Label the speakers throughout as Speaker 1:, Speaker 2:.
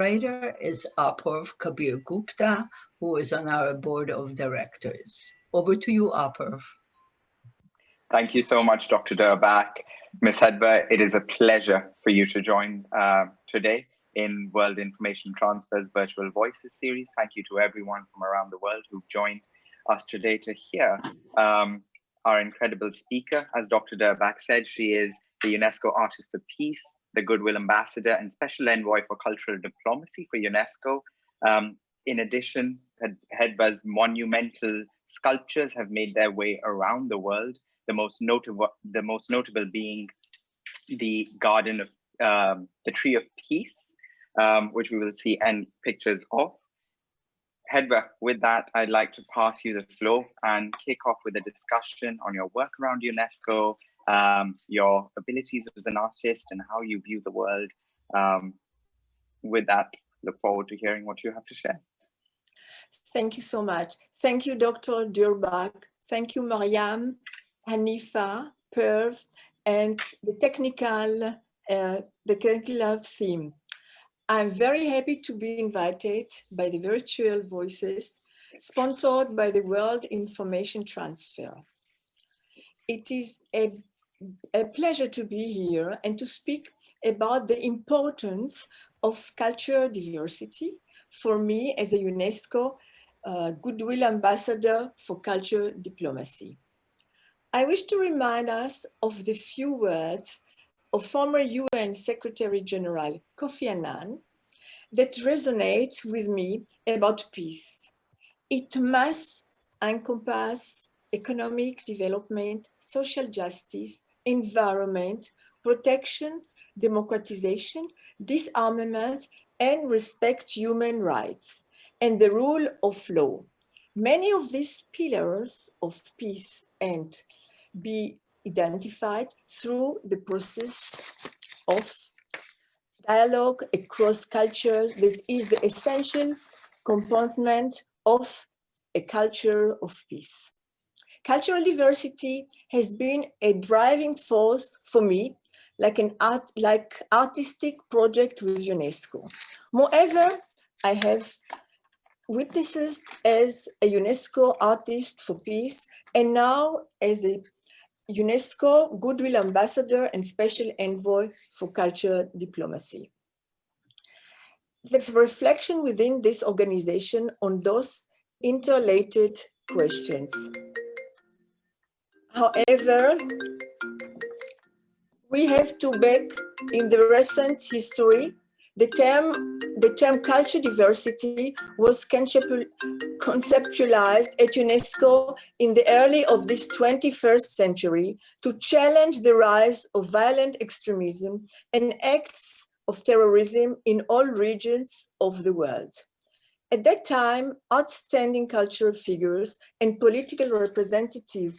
Speaker 1: Moderator is Apurv Gupta, who is on our board of directors. Over to you, Apurv.
Speaker 2: Thank you so much, Dr. Durbach. Ms. Hedva, it is a pleasure for you to join today in World Information Transfer's Virtual Voices series. Thank you to everyone from around the world who've joined us today to hear our incredible speaker. As Dr. Durbach said, she is the UNESCO Artist for Peace, the Goodwill Ambassador and Special Envoy for Cultural Diplomacy for UNESCO. In addition, Hedva's monumental sculptures have made their way around the world. The most notable being the Garden of the Tree of Peace, which we will see and pictures of. Hedva, with that, I'd like to pass you the floor and kick off with a discussion on your work around UNESCO, your abilities as an artist and how you view the world. With that, look forward to hearing what you have to share.
Speaker 3: Thank you so much. Thank you, Dr. Durbach. Thank you, Mariam, Hanifa, Apurv, and the technical team. I'm very happy to be invited by the Virtual Voices, sponsored by the World Information Transfer. It is a pleasure to be here and to speak about the importance of cultural diversity for me as a UNESCO Goodwill Ambassador for Cultural Diplomacy. I wish to remind us of the few words of former UN Secretary General Kofi Annan that resonate with me about peace. It must encompass economic development, social justice, environment, protection, democratization, disarmament, and respect human rights, and the rule of law. Many of these pillars of peace and be identified through the process of dialogue across cultures that is the essential component of a culture of peace. Cultural diversity has been a driving force for me, like artistic project with UNESCO. Moreover, I have witnessed as a UNESCO Artist for Peace and now as a UNESCO Goodwill Ambassador and Special Envoy for Cultural Diplomacy. The reflection within this organization on those interrelated questions. However, we have to back in the recent history, the term culture diversity was conceptualized at UNESCO in the early of this 21st century to challenge the rise of violent extremism and acts of terrorism in all regions of the world. At that time, outstanding cultural figures and political representatives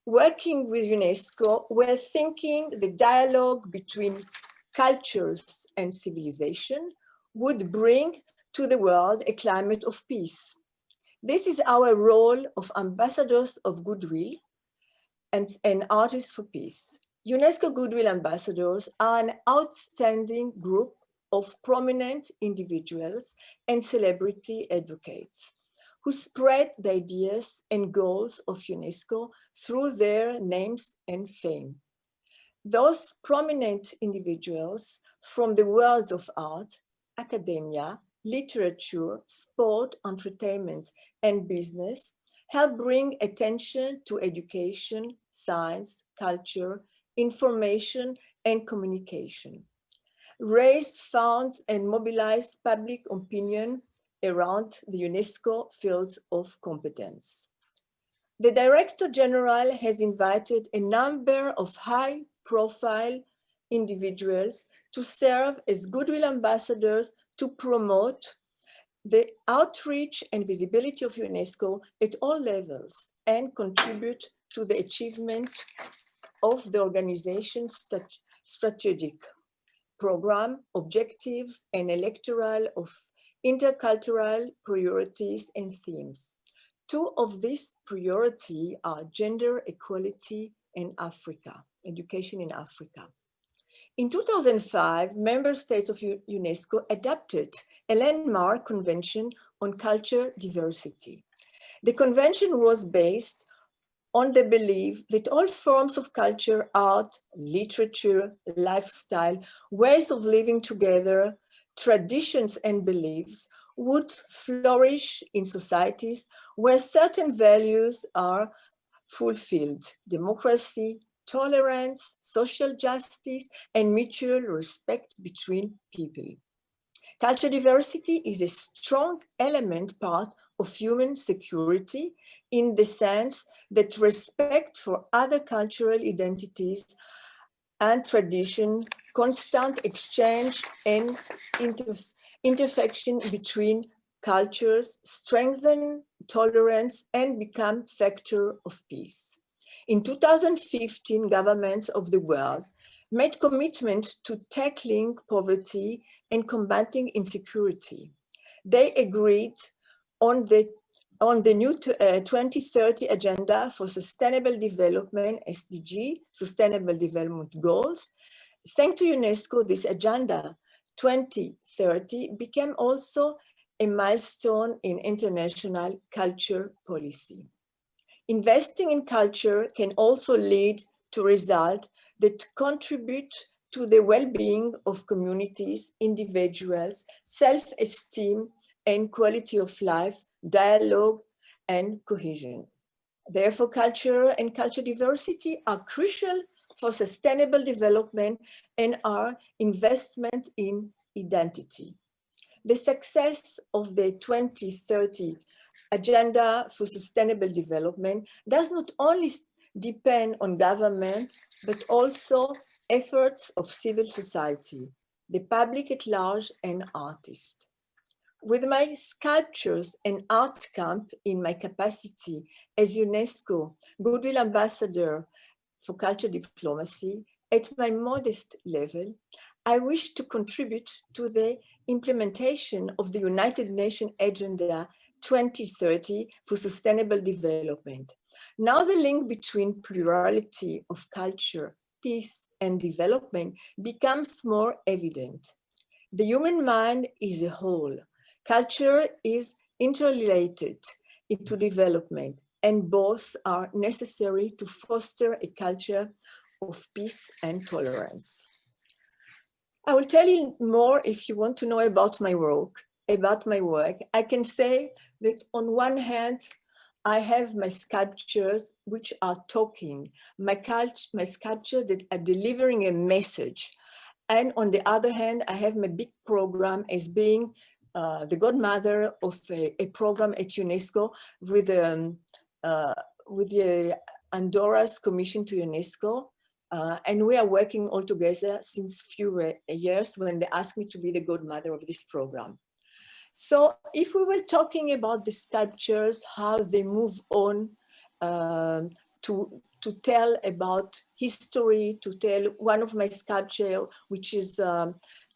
Speaker 3: working with UNESCO were thinking the dialogue between cultures and civilization would bring to the world a climate of peace. This is our role of ambassadors of goodwill and artists for peace. UNESCO Goodwill Ambassadors are an outstanding group of prominent individuals and celebrity advocates who spread the ideas and goals of UNESCO through their names and fame. Those prominent individuals from the worlds of art, academia, literature, sport, entertainment, and business help bring attention to education, science, culture, information, and communication, raise funds and mobilize public opinion around the UNESCO fields of competence. The Director General has invited a number of high-profile individuals to serve as Goodwill Ambassadors to promote the outreach and visibility of UNESCO at all levels and contribute to the achievement of the organization's strategic program, objectives, and electoral of intercultural priorities and themes. Two of these priorities are gender equality and Africa, education in Africa. In 2005, member states of UNESCO adopted a landmark convention on culture diversity. The convention was based on the belief that all forms of culture, art, literature, lifestyle, ways of living together, traditions and beliefs would flourish in societies where certain values are fulfilled: democracy, tolerance, social justice, and mutual respect between people. Cultural diversity is a strong element part of human security in the sense that respect for other cultural identities and tradition, constant exchange and intersection between cultures strengthen tolerance and become factor of peace. In 2015, governments of the world made commitment to tackling poverty and combating insecurity. They agreed on the new 2030 Agenda for Sustainable Development, SDG, Sustainable Development Goals. Thanks to UNESCO, this Agenda 2030 became also a milestone in international culture policy. Investing in culture can also lead to results that contribute to the well-being of communities, individuals, self-esteem, and quality of life, dialogue, and cohesion. Therefore, culture and cultural diversity are crucial for sustainable development and are investment in identity. The success of the 2030 Agenda for Sustainable Development does not only depend on government, but also efforts of civil society, the public at large, and artists. With my sculptures and art camp in my capacity as UNESCO Goodwill Ambassador for Cultural Diplomacy, at my modest level, I wish to contribute to the implementation of the United Nations Agenda 2030 for Sustainable Development. Now the link between plurality of culture, peace, and development becomes more evident. The human mind is a whole. Culture is interrelated into development, and both are necessary to foster a culture of peace and tolerance. I will tell you more if you want to know about my work. I can say that on one hand, I have my sculptures which are talking, my sculptures that are delivering a message. And on the other hand, I have my big program as being the godmother of a program at UNESCO with the Andorra's Commission to UNESCO. And we are working all together since few years when they asked me to be the godmother of this program. So if we were talking about the sculptures, how they move on to tell about history, to tell one of my sculptures, which is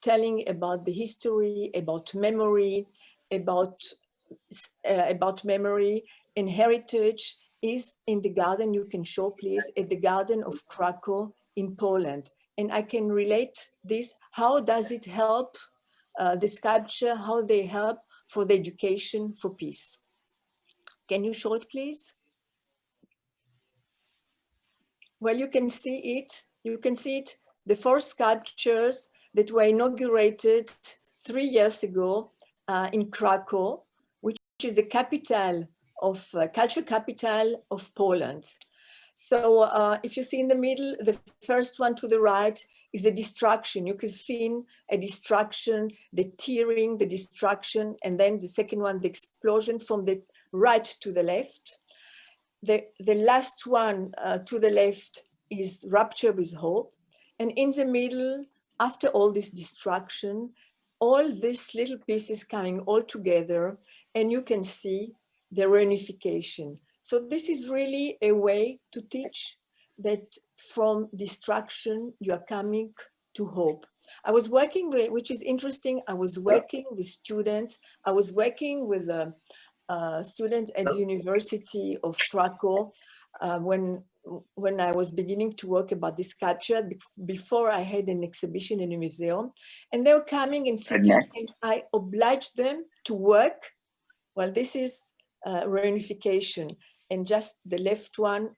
Speaker 3: telling about the history, about memory and heritage, is in the garden. You can show, please, at the Garden of Krakow in Poland. And I can relate this. How does it help the sculpture, how they help for the education for peace? Can you show it, please? Well, you can see it. You can see it, the 4 sculptures that were inaugurated 3 years ago in Krakow, which is the capital of cultural capital of Poland. So if you see in the middle, the first one to the right is the destruction. You can feel a destruction, the tearing, the destruction, and then the second one, the explosion from the right to the left. The last one to the left is Rupture with Hope. And in the middle, after all this destruction, all these little pieces coming all together, and you can see the reunification. So this is really a way to teach that from destruction, you are coming to hope. I was working with, which is interesting, I was working with students. I was working with students at the University of Krakow when when I was beginning to work about this sculpture, before I had an exhibition in a museum, and they were coming and sitting, and I obliged them to work. Well, this is reunification, and just the left one,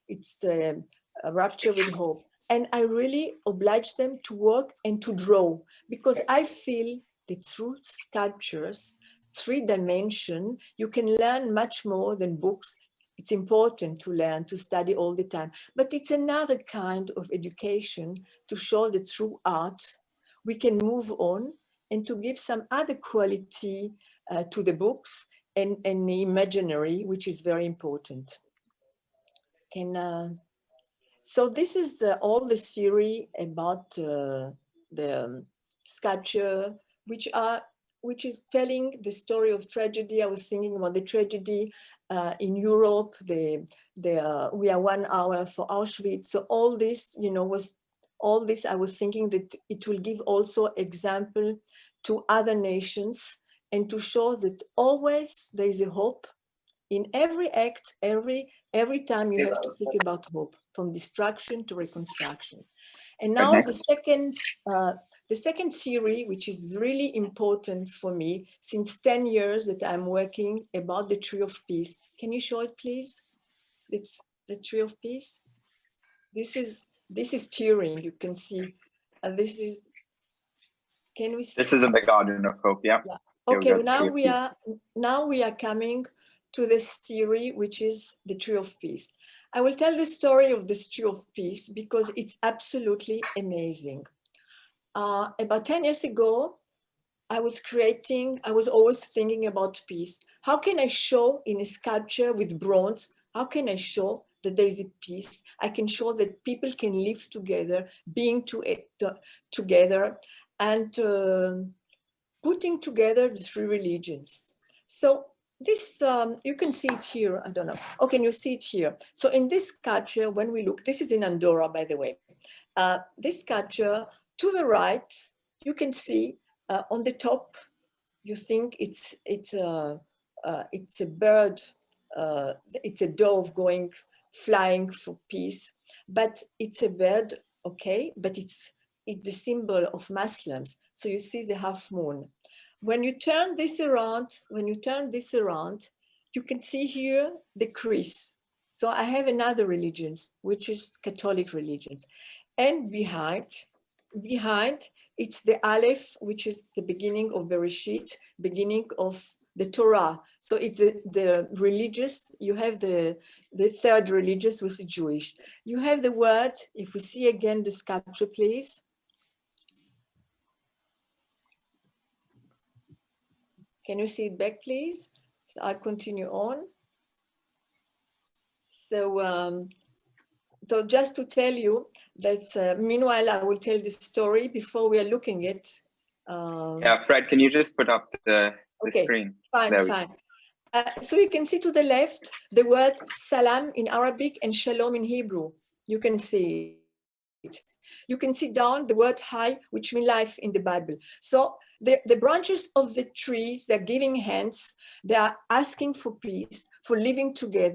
Speaker 3: it's a rupture with hope. And I really obliged them to work and to draw, because I feel that through sculptures, 3-dimension, you can learn much more than books. It's important to learn, to study all the time, but it's another kind of education to show that through art, we can move on and to give some other quality to the books and the imaginary, which is very important. So this is all the theory about the sculpture, which is telling the story of tragedy. I was thinking about the tragedy in Europe. We are 1 hour for Auschwitz. So all this, you know, I was thinking that it will give also example to other nations and to show that always there is a hope in every act. Every time you have to think about hope, from destruction to reconstruction. And now the second theory, which is really important for me, since 10 years that I'm working about the Tree of Peace. Can you show it, please? It's the Tree of Peace. This is tearing, you can see. And this is, can we see?
Speaker 2: This is in the Garden of Hope, yeah.
Speaker 3: Okay, now we are coming to this theory, which is the Tree of Peace. I will tell the story of this Tree of Peace because it's absolutely amazing. About 10 years ago, I was always thinking about peace. How can I show in a sculpture with bronze, how can I show that there is a peace? I can show that people can live together, being together, and putting together the 3 religions. So this, you can see it here, I don't know. Oh, can you see it here? So in this sculpture, when we look, this is in Andorra, by the way. This sculpture, to the right, you can see on the top, you think it's a bird, it's a dove flying for peace, but it's a bird, okay, but it's the symbol of Muslims. So you see the half moon. When you turn this around, you can see here the crease. So I have another religions, which is Catholic religions. And behind, it's the Aleph, which is the beginning of Bereshit, beginning of the Torah. So it's the religious, you have the third religious with the Jewish. You have the word, if we see again the sculpture, please. Can you see it back, please? So I'll continue on. So, so just to tell you that, meanwhile, I will tell the story before we are looking at.
Speaker 2: Yeah, Fred, can you just put up the screen?
Speaker 3: Fine. So you can see to the left, the word salam in Arabic and shalom in Hebrew. You can see it. You can see down the word hai, which means life in the Bible. So the branches of the trees, they're giving hands. They are asking for peace, for living together.